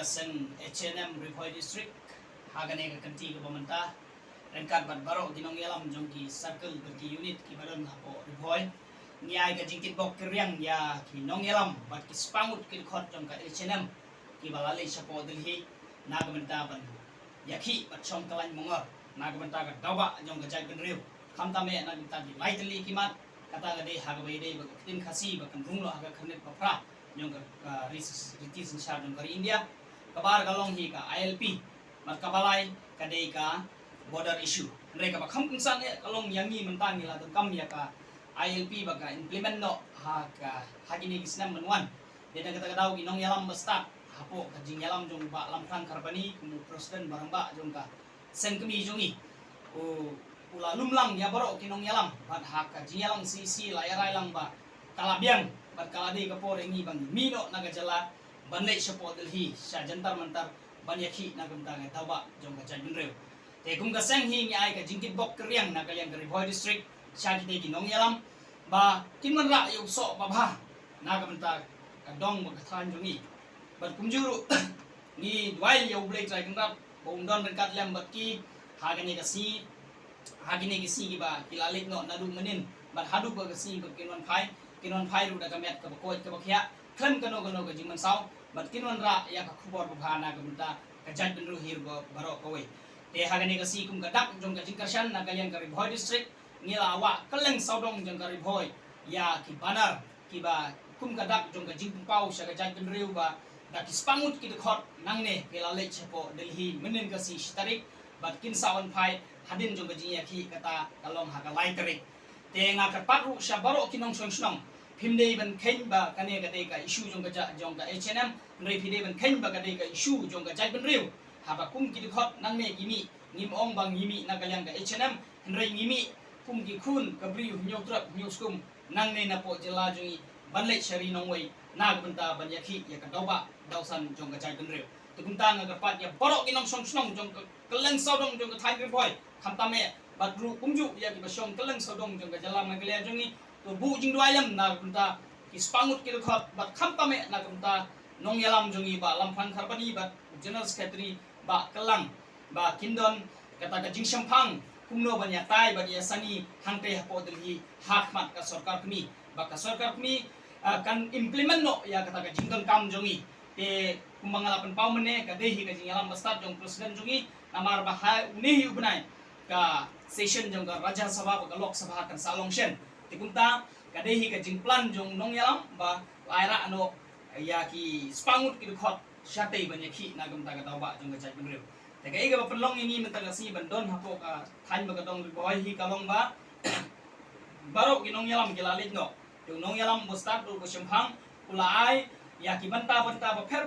sen H&M Ripoy District hagane ka kanti ka pamanta rengkat bat baro ginong yalam jong ki circle berki unit ki baron hapo Ripoy niay ka jingkit bok kriang ya ki nong yalam bat ki spangut ki khot jong ka H&M ki balale sapo Delhi nagamenta ban yakhi bat chong kalan mongor nagamenta ka dawa jong ka jai benriu khamtame nagamenta ki lightly kimat kata gade hagabai de bak tin khasi bakan runglo haga khanet papra jong ka ritis insar jong kari India kabar galong hi ka ILP mat kabalai kadai ka border issue mereka bakam kunsan kalong yangi mentang ila kam ya ka ILP baka implement no ha ka hagini kisnam menwan dena kata daw ginong yalam basta hapo ka jing yalam jong ba lam khang karbani kumu presiden barang ba jong ka sen kemi jongi o ula lumlang ya baro kinong yalam bat ha ka jing yalam sisi layarai lang ba kalabiang bat kalade ka por engi bang mino naga jala banlai sapo Delhi sa jantar mantar banyaki nagamta nga tawa jong ka jan rew te kum ka sang hi ai ka jingkit bok kriang na kalian ka Ripoy district sa kite ginong yalam ba kinman ra yu so ba ba nagamta ka dong ba than jongi bat kumjuru ni dwai yu blai trai kang bong don kat lem bat ki hagane ka si gi ba kilalik no nadu menin bat hadu ba ka si ba kinwan phai ru da ka met ka ba koit ka ba khya khlem kano ka jingman saw bat kinwan ra ya ka khubor bhana ka bunta ka jan benru hir baro kawai te hagane ka si kum ka dak jong ka jingkarshan na kalian ka Ripoy district ngila awa kaleng saudong jong ka Ripoy ya ki banar ki ba kum ka dak jong ka jingpung pau sa ka jan benru ba da ki spangut ki khot nangne kela le chepo Delhi menin ka si tarik bat kin sawan phai hadin jong ka jingya ki kata kalong ha ka lai tarik te nga ka patru sa baro kinong songnong phimdei ban khen ba kane ka dei ka issue jong ka H&M rei phidei ban khen ba ka dei ka issue jong ka jai ban riu ha ba kum ki khot nang me gimi ngim ong bang ngimi na kalyang ka H&M rei ngimi kum ki khun ka briu nyok trap nyok skum nang ne na po jela jongi ban lei shari nong wei na ga banta ban yakhi ya ka dawa dausan jong ka jai ban riu tu kum ta nga ka pat ya borok kinong song snong jong ka kaleng saudong jong ka thai Ripoy khamta me bat ru kumju ya ki ba song kaleng saudong jong ka jala ma kalya jongi to bu jing dua yam na kunta ispangut kilo khot bat khampa me na kunta nong yalam jongi ba lam phang kharbani bat general secretary ba kalang ba kindon kata ka jing sampang kumno banya tai ba ya sani hangte hapo Delhi hakmat ka sarkar kami ba ka sarkar kami kan implement no ya kata ka jington kam jongi te kumangalapan pau mene ka dehi ka jing yalam basta jong presiden jongi namar ba ha nehi ubnai ka session jong ka Rajya Sabha ba ka Lok Sabha kan salong shen tikunta kadehi ka jingplan jong nong yalam ba aira ano ya ki spangut ki khot shatei ban yakhi nagam ta ka dawa jong ka jai benriu te ka iga ba pelong ini menta ka si ban don hapo ka thain ba ka dong Ripoy hi kalong ba baro ki nong yalam ki lalit no jong nong yalam bo start do ko semphang pula ai ya ki banta ba pher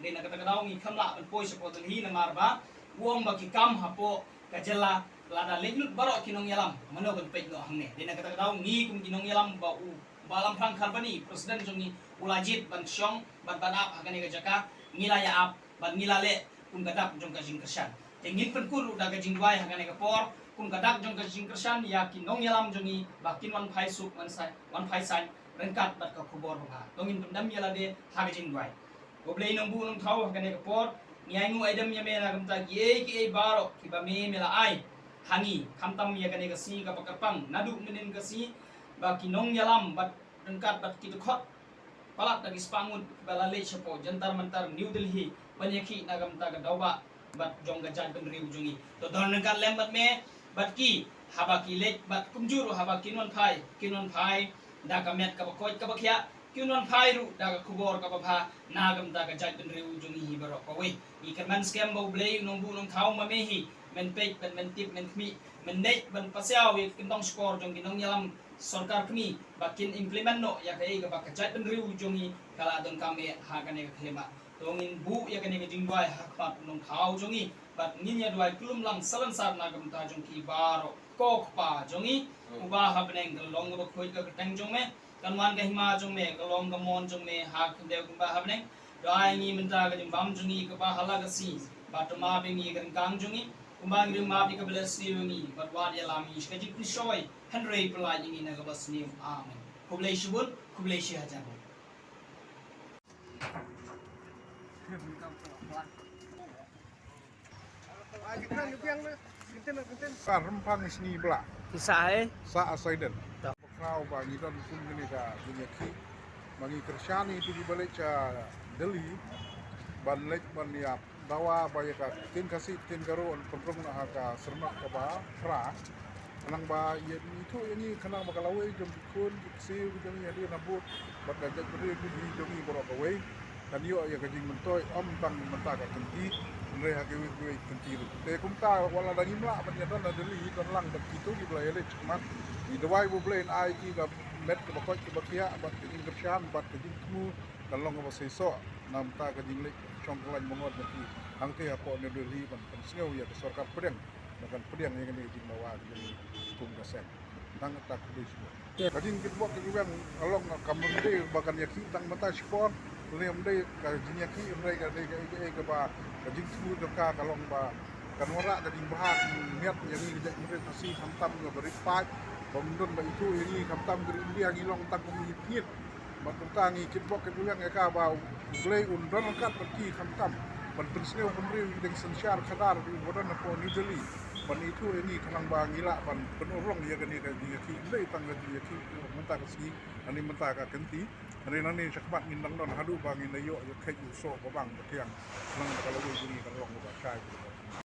le na ka ta daw ngi khamla ban poi sapo Delhi na mar ba wong ba ki kam hapo ka jela lada legnut baro kinong yalam mano ban pek no hangne dina kata daw ngi kum kinong yalam ba u balam phang kharbani presiden jongi ulajit ban syong ban ap hagane ga jaka ngila ya ap ban ngila le kum gadap jong ka jingkershan tengin pen kuru daga jingwai hagane ga por kum gadap jong ka jingkershan ya kinong yalam jongi ba kin wan phai sup wan phai sai rengkat bat ka khubor ba tongin pendam yala de haga jingwai goblei nong bu nong thau hagane ga por ngai ngu aidam ya me na gamta ki baro ki ba me mela ai hangi khamtam ya kane ka si ka pakapang nadu menin ka si ba kinong yalam bat rengkat bat ki khot palat dagi spangun balale chapo jantar mantar New Delhi banyaki nagam ta ka dawa bat jong ga jan ben riu jongi to don rengkat lem bat me bat ki haba ki lek bat kumjuru haba kinon phai da ka met ka bakoi ka bakhya kinon phai ru da ka khubor ka bha nagam ta ka jan ben riu jongi hi baro ko we I kan scam bo blei nong bu nong thau ma me hi men pek men tip men khmi men nek ban pasiaw wi kin tong score jong ginong yalam sarkar kami bakin implement no ya kai ga bak jat ben riu jongi kala don kame ha kane ga khema tongin bu ya kane ga jingwai hakpat nong thau jongi bat ninya dwai kulum lang salan sar na gam ta jong ki baro kok pa jongi uba habneng ga long ba khoi ga tang jong me kanwan ga hima jong me ga long ga mon jong me ha khde ba habneng dwai ni menta ga jing bam jongi ka ba hala ga si batma bengi ga kang jongi Kumbang ring mapi ka belas niungi batwad ya lami shkaji krishoy Henry pelaj ini naga basnim amen kublai shubun kublai shihajan Rempang seni belak Kisah sa asaiden krau bagi dan pun gini ka dunia ki bagi kersyani itu di balik ca deli ban lek ban ya bawa baya ka tin kasih tin garon pemprong na ka sermak ka ba fra anang ba ya itu ini kenang makalawai jom kun siu jom ya dia nabut bat gajak beri di jom ni borok away kan yo ya kajing mentoy om tang mentaka kenti mereka kewe kenti itu te kumta wala dangin lah banyak dan deli dan lang begitu di belayar cuma di dawai bublain ai ki ga met ke bakot ke bakia bat kajing kersyan bat kajing temu kalong ba seso nam ta kajing lek chongklan mongot baki angke apa ne deli ban penseu ya ke sorkap pedang bahkan pedang yang ini jing bawa di kum gasen tang tak kulis kajing kitbok ke yang kalong kamende bahkan ya ki tang mata sport lem dei ka jinya ki rei ka dei ka ba kajing tu ka kalong ba kanora kajing bahak niat yang ini jadi mereka kasih hantam ga beripat pemdon ba itu ini hantam dari India ngilong tang kumipit matuntangi kitbok ke yang ka ba play undon kat pergi hantam ban penseu pemberi dengan sensyar kadar di bodan ko New Delhi ban itu ini kanang ba ngila ban penurong ya gani ka dia ki dei tang ga dia ki mentah kasih ani mentah ka kenti ani nani sakmat mindang don hadu bangin ayo yo kai uso babang betiang nang kalau ini kan long ba kai